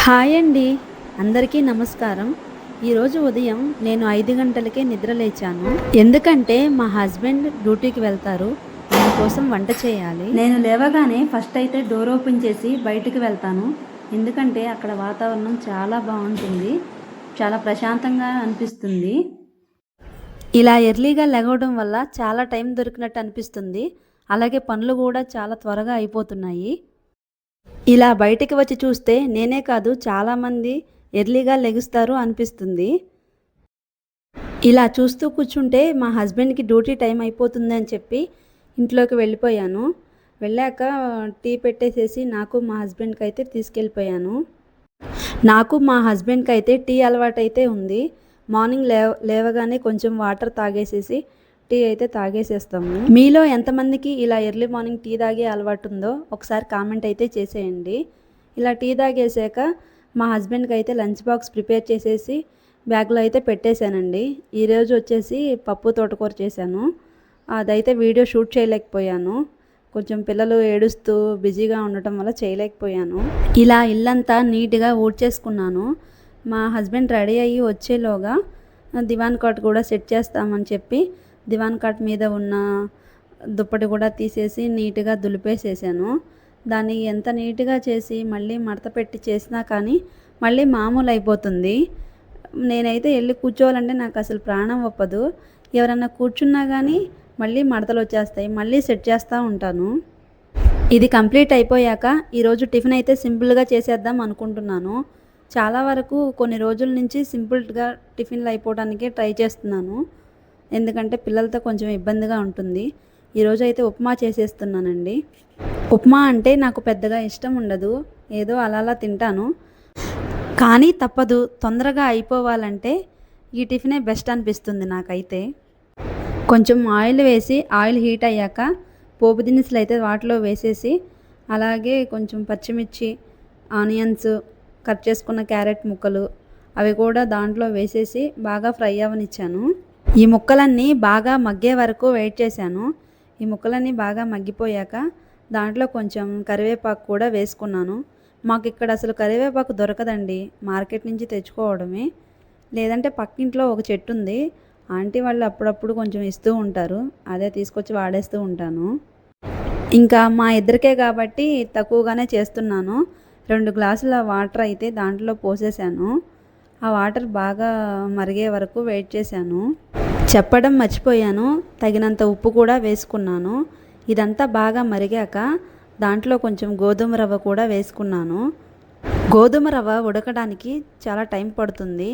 Hi అండి, అందరికీ నమస్కారం. ఈరోజు ఉదయం నేను 5 గంటలకే నిద్ర లేచాను. ఎందుకంటే మా హస్బెండ్ డ్యూటీకి వెళ్తారు. ఆయన కోసం వంట చేయాలి. నేను లేవగానే ఫస్ట్ అయితే డోర్ ఓపెన్ చేసి బయటికి వెళ్తాను. ఎందుకంటే అక్కడ వాతావరణం చాలా బాగుంటుంది, చాలా ప్రశాంతంగా అనిపిస్తుంది. ఇలా ఎర్లీగా లెగవడం వల్ల చాలా టైం దొరికినట్టు అనిపిస్తుంది. అలాగే పనులు కూడా చాలా త్వరగా అయిపోతున్నాయి. ఇలా బయటికి వచ్చి చూస్తే నేనే కాదు చాలామంది ఎర్లీగా లెగుస్తారు అనిపిస్తుంది. ఇలా చూస్తూ కూర్చుంటే మా హస్బెండ్కి డ్యూటీ టైం అయిపోతుంది అని చెప్పి ఇంట్లోకి వెళ్ళిపోయాను. వెళ్ళాక టీ పెట్టేసేసి నాకు మా హస్బెండ్కి అయితే తీసుకెళ్ళిపోయాను. నాకు మా హస్బెండ్కి అయితే టీ అలవాటైతే ఉంది. మార్నింగ్ లేవగానే కొంచెం వాటర్ తాగేసేసి టీ అయితే తాగేసేస్తాము. మీలో ఎంతమందికి ఇలా ఎర్లీ మార్నింగ్ టీ తాగే అలవాటు ఉందో ఒకసారి కామెంట్ అయితే చేసేయండి. ఇలా టీ తాగేసాక మా హస్బెండ్కి అయితే లంచ్ బాక్స్ ప్రిపేర్ చేసేసి బ్యాగ్లో అయితే పెట్టేశానండి. ఈరోజు వచ్చేసి పప్పు తోటకూర చేశాను. అదైతే వీడియో షూట్ చేయలేకపోయాను, కొంచెం పిల్లలు ఏడుస్తూ బిజీగా ఉండటం వల్ల చేయలేకపోయాను. ఇలా ఇల్లంతా నీట్గా ఊడ్చేసుకున్నాను. మా హస్బెండ్ రెడీ అయ్యి వచ్చేలోగా దివాన్ కాట్ కూడా సెట్ చేస్తామని చెప్పి దివాన్ కాట్ మీద ఉన్న దుప్పటి కూడా తీసేసి నీట్గా దులిపేసేసాను. దాన్ని ఎంత నీట్గా చేసి మళ్ళీ మడత పెట్టి చేసినా కానీ మళ్ళీ మామూలు అయిపోతుంది. నేనైతే వెళ్ళి కూర్చోవాలంటే నాకు అసలు ప్రాణం ఒప్పదు. ఎవరన్నా కూర్చున్నా కానీ మళ్ళీ మడతలు వచ్చేస్తాయి, మళ్ళీ సెట్ చేస్తూ ఉంటాను. ఇది కంప్లీట్ అయిపోయాక ఈరోజు టిఫిన్ అయితే సింపుల్గా చేసేద్దాం అనుకుంటున్నాను. చాలా వరకు కొన్ని రోజుల నుంచి సింపుల్గా టిఫిన్లు అయిపోవడానికే ట్రై చేస్తున్నాను, ఎందుకంటే పిల్లలతో కొంచెం ఇబ్బందిగా ఉంటుంది. ఈరోజు అయితే ఉప్మా చేసేస్తున్నానండి. ఉప్మా అంటే నాకు పెద్దగా ఇష్టం ఉండదు, ఏదో అలా తింటాను. కానీ తప్పదు, తొందరగా అయిపోవాలంటే ఈ టిఫినే బెస్ట్ అనిపిస్తుంది నాకైతే. కొంచెం ఆయిల్ వేసి ఆయిల్ హీట్ అయ్యాక పోపు దినుసులు అయితే వాటిలో వేసేసి అలాగే కొంచెం పచ్చిమిర్చి, ఆనియన్స్, కట్ చేసుకున్న క్యారెట్ ముక్కలు అవి కూడా దాంట్లో వేసేసి బాగా ఫ్రై అవ్వనిచ్చాను. ఈ ముక్కలన్నీ బాగా మగ్గే వరకు వెయిట్ చేశాను. ఈ ముక్కలన్నీ బాగా మగ్గిపోయాక దాంట్లో కొంచెం కరివేపాకు కూడా వేసుకున్నాను. మాకు ఇక్కడ అసలు కరివేపాకు దొరకదండి, మార్కెట్ నుంచి తెచ్చుకోవడమే. లేదంటే పక్కింట్లో ఒక చెట్టు ఉంది, ఆంటీ వాళ్ళు అప్పుడప్పుడు కొంచెం ఇస్తూ ఉంటారు, అదే తీసుకొచ్చి వాడేస్తూ ఉంటాను. ఇంకా మా ఇద్దరికే కాబట్టి తక్కువగానే చేస్తున్నాను. 2 గ్లాసుల వాటర్ అయితే దాంట్లో పోసేసాను. ఆ వాటర్ బాగా మరిగే వరకు వెయిట్ చేశాను. చెప్పడం మర్చిపోయాను, తగినంత ఉప్పు కూడా వేసుకున్నాను. ఇదంతా బాగా మరిగాక దాంట్లో కొంచెం గోధుమ రవ్వ కూడా వేసుకున్నాను. గోధుమ రవ్వ ఉడకడానికి చాలా టైం పడుతుంది.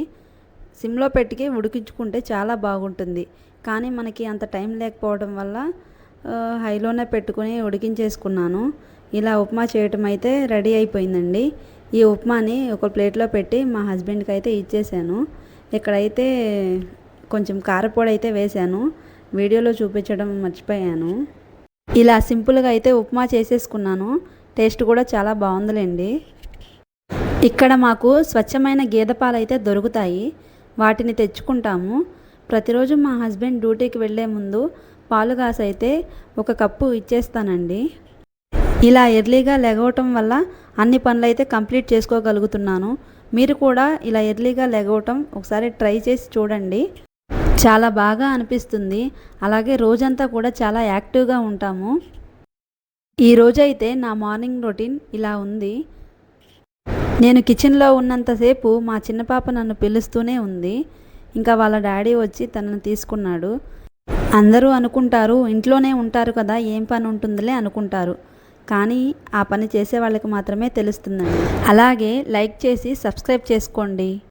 సిమ్లో పెట్టి ఉడికించుకుంటే చాలా బాగుంటుంది. కానీ మనకి అంత టైం లేకపోవడం వల్ల హైలోనే పెట్టుకుని ఉడికించేసుకున్నాను. ఇలా ఉప్మా చేయటం అయితే రెడీ అయిపోయిందండి. ఈ ఉప్మాని ఒక ప్లేట్లో పెట్టి మా హస్బెండ్కి అయితే ఇచ్చేసాను. ఇక్కడైతే కొంచెం కారపొడి అయితే వేశాను, వీడియోలో చూపించడం మర్చిపోయాను. ఇలా సింపుల్గా అయితే ఉప్మా చేసేసుకున్నాను. టేస్ట్ కూడా చాలా బాగుందిలేండి. ఇక్కడ మాకు స్వచ్ఛమైన గేదె పాలు అయితే దొరుకుతాయి, వాటిని తెచ్చుకుంటాము. ప్రతిరోజు మా హస్బెండ్ డ్యూటీకి వెళ్ళే ముందు పాలు కాసి అయితే 1 కప్పు ఇచ్చేస్తానండి. ఇలా ఎర్లీగా లెగవటం వల్ల అన్ని పనులు అయితే కంప్లీట్ చేసుకోగలుగుతున్నాను. మీరు కూడా ఇలా ఎర్లీగా లెగవటం ఒకసారి ట్రై చేసి చూడండి, చాలా బాగా అనిపిస్తుంది. అలాగే రోజంతా కూడా చాలా యాక్టివ్గా ఉంటాము. ఈ రోజైతే నా మార్నింగ్ రొటీన్ ఇలా ఉంది. నేను కిచెన్లో ఉన్నంతసేపు మా చిన్న పాప నన్ను పిలుస్తూనే ఉంది. ఇంకా వాళ్ళ డాడీ వచ్చి తనను తీసుకున్నాడు. అందరూ అనుకుంటారు ఇంట్లోనే ఉంటారు కదా, ఏం పని ఉంటుందిలే అనుకుంటారు, కానీ ఆ పని చేసే వాళ్ళకి మాత్రమే తెలుస్తుందండి. అలాగే లైక్ చేసి సబ్స్క్రైబ్ చేసుకోండి.